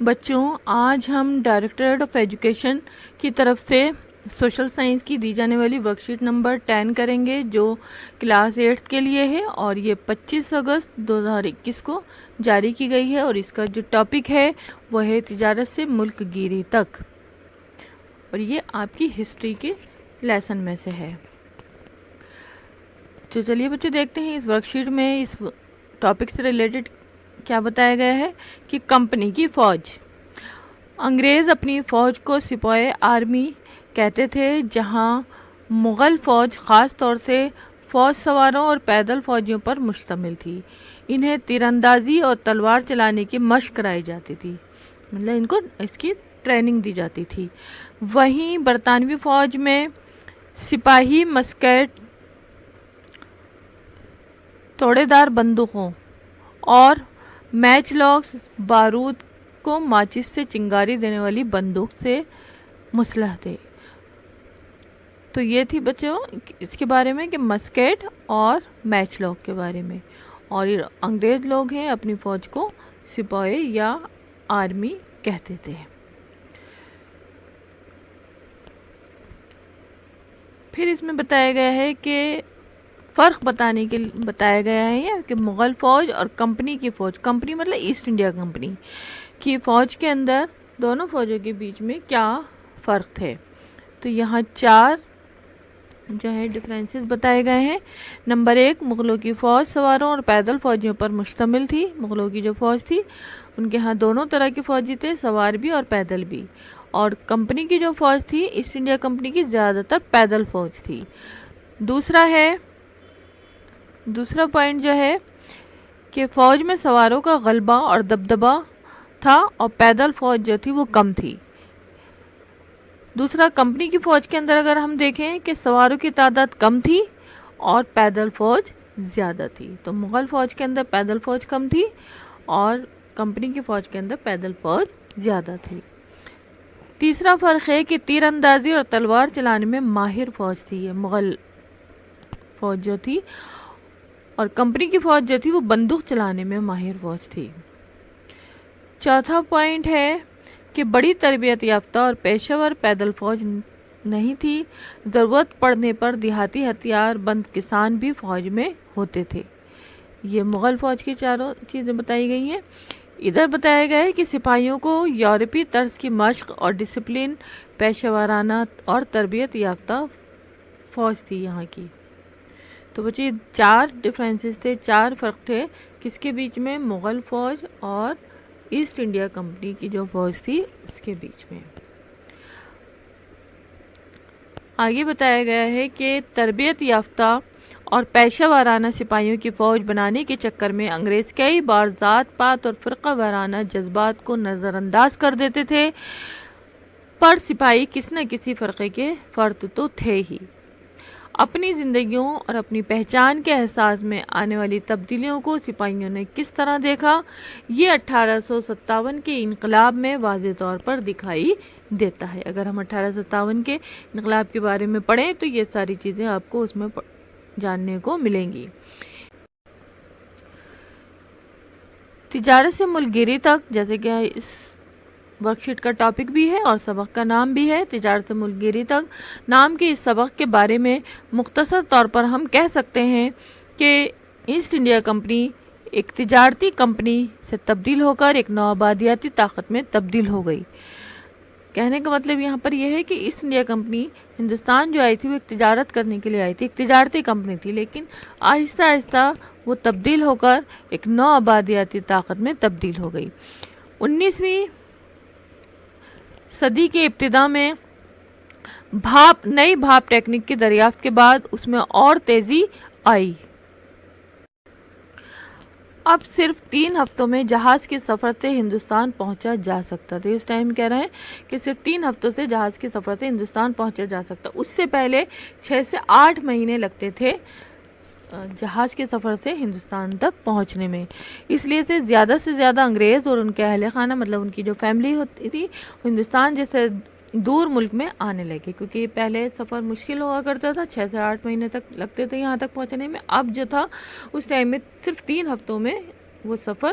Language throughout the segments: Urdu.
بچوں، آج ہم ڈائریکٹریٹ آف ایجوکیشن کی طرف سے سوشل سائنس کی دی جانے والی ورک شیٹ نمبر 10 کریں گے جو کلاس 8 کے لیے ہے، اور یہ 25 اگست 2021 کو جاری کی گئی ہے، اور اس کا جو ٹاپک ہے وہ ہے تجارت سے ملک گیری تک، اور یہ آپ کی ہسٹری کے لیسن میں سے ہے۔ تو چلیے بچے دیکھتے ہیں اس ورک شیٹ میں اس ٹاپک سے ریلیٹڈ کیا بتایا گیا ہے کہ کمپنی کی فوج۔ انگریز اپنی فوج کو سپاہی آرمی کہتے تھے، جہاں مغل فوج خاص طور سے فوج سواروں اور پیدل فوجیوں پر مشتمل تھی۔ انہیں تیر اندازی اور تلوار چلانے کی مشق کرائی جاتی تھی، مطلب ان کو اس کی ٹریننگ دی جاتی تھی۔ وہیں برطانوی فوج میں سپاہی مسکٹ، توڑے دار بندوقوں اور میچ لاکس بارود کو ماچس سے چنگاری دینے والی بندوق سے مسلح تھے۔ تو یہ تھی بچوں اس کے بارے میں کہ مسکٹ اور میچ لاک کے بارے میں، اور یہ انگریز لوگ ہیں اپنی فوج کو سپاہی یا آرمی کہتے تھے۔ پھر اس میں بتایا گیا ہے کہ فرق بتانے کے بتایا گیا ہے کہ مغل فوج اور کمپنی کی فوج، کمپنی مطلب ایسٹ انڈیا کمپنی کی فوج کے اندر دونوں فوجوں کے بیچ میں کیا فرق تھے۔ تو یہاں 4 جو ہے ڈفرینسز بتائے گئے ہیں۔ نمبر 1، مغلوں کی فوج سواروں اور پیدل فوجیوں پر مشتمل تھی۔ مغلوں کی جو فوج تھی ان کے ہاں دونوں طرح کی فوجی تھے، سوار بھی اور پیدل بھی، اور کمپنی کی جو فوج تھی ایسٹ انڈیا کمپنی کی زیادہ تر پیدل فوج تھی۔ دوسرا پوائنٹ جو ہے کہ فوج میں سواروں کا غلبہ اور دبدبہ تھا، اور پیدل فوج جو تھی وہ کم تھی۔ دوسرا، کمپنی کی فوج کے اندر اگر ہم دیکھیں کہ سواروں کی تعداد کم تھی اور پیدل فوج زیادہ تھی، تو مغل فوج کے اندر پیدل فوج کم تھی اور کمپنی کی فوج کے اندر پیدل فوج زیادہ تھی۔ تیسرا فرق ہے کہ تیر اندازی اور تلوار چلانے میں ماہر فوج تھی یہ مغل فوج جو تھی، اور کمپنی کی فوج جو تھی وہ بندوق چلانے میں ماہر فوج تھی۔ چوتھا پوائنٹ ہے کہ بڑی تربیت یافتہ اور پیشہ ور پیدل فوج نہیں تھی، ضرورت پڑنے پر دیہاتی ہتھیار بند کسان بھی فوج میں ہوتے تھے۔ یہ مغل فوج کی چاروں چیزیں بتائی گئی ہیں۔ ادھر بتایا گیا ہے کہ سپاہیوں کو یورپی طرز کی مشق اور ڈسپلن، پیشہ ورانہ اور تربیت یافتہ فوج تھی یہاں کی۔ تو بچے 4 ڈفرینسز تھے، 4 فرق تھے کس کے بیچ میں؟ مغل فوج اور ایسٹ انڈیا کمپنی کی جو فوج تھی اس کے بیچ میں۔ آگے بتایا گیا ہے کہ تربیت یافتہ اور پیشہ ورانہ سپاہیوں کی فوج بنانے کے چکر میں انگریز کئی بار ذات پات اور فرقہ وارانہ جذبات کو نظر انداز کر دیتے تھے، پر سپاہی کسی نہ کسی فرقے کے فرد تو تھے ہی۔ اپنی زندگیوں اور اپنی پہچان کے احساس میں آنے والی تبدیلیوں کو سپاہیوں نے کس طرح دیکھا، یہ 1857 کے انقلاب میں واضح طور پر دکھائی دیتا ہے۔ اگر ہم 1857 کے انقلاب کے بارے میں پڑھیں تو یہ ساری چیزیں آپ کو اس میں جاننے کو ملیں گی۔ تجارت سے ملک گیری تک، جیسے کہ اس ورک شیٹ کا ٹاپک بھی ہے اور سبق کا نام بھی ہے تجارت سے ملک گیری تک، نام کے اس سبق کے بارے میں مختصر طور پر ہم کہہ سکتے ہیں کہ ایسٹ انڈیا کمپنی ایک تجارتی کمپنی سے تبدیل ہو کر ایک نوآبادیاتی طاقت میں تبدیل ہو گئی۔ کہنے کا مطلب یہاں پر یہ ہے کہ ایسٹ انڈیا کمپنی ہندوستان جو آئی تھی وہ ایک تجارت کرنے کے لیے آئی تھی، ایک تجارتی کمپنی تھی، لیکن آہستہ آہستہ وہ تبدیل ہو کر ایک نوآبادیاتی طاقت میں تبدیل ہو گئی۔ 19ویں صدی کے ابتدا میں نئی بھاپ ٹیکنک کی دریافت کے بعد اس میں اور تیزی آئی۔ اب صرف 3 ہفتوں میں جہاز کے سفر سے ہندوستان پہنچا جا سکتا تھا۔ اس ٹائم کہہ رہے ہیں کہ صرف 3 ہفتوں سے جہاز کے سفر سے ہندوستان پہنچا جا سکتا۔ اس سے پہلے 6 سے 8 مہینے لگتے تھے جہاز کے سفر سے ہندوستان تک پہنچنے میں۔ اس لیے سے زیادہ انگریز اور ان کے اہل خانہ، مطلب ان کی جو فیملی ہوتی تھی، ہندوستان جیسے دور ملک میں آنے لگے، کیونکہ پہلے سفر مشکل ہوا کرتا تھا، 6 سے 8 مہینے تک لگتے تھے یہاں تک پہنچنے میں۔ اب جو تھا اس ٹائم میں صرف 3 ہفتوں میں وہ سفر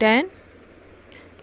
10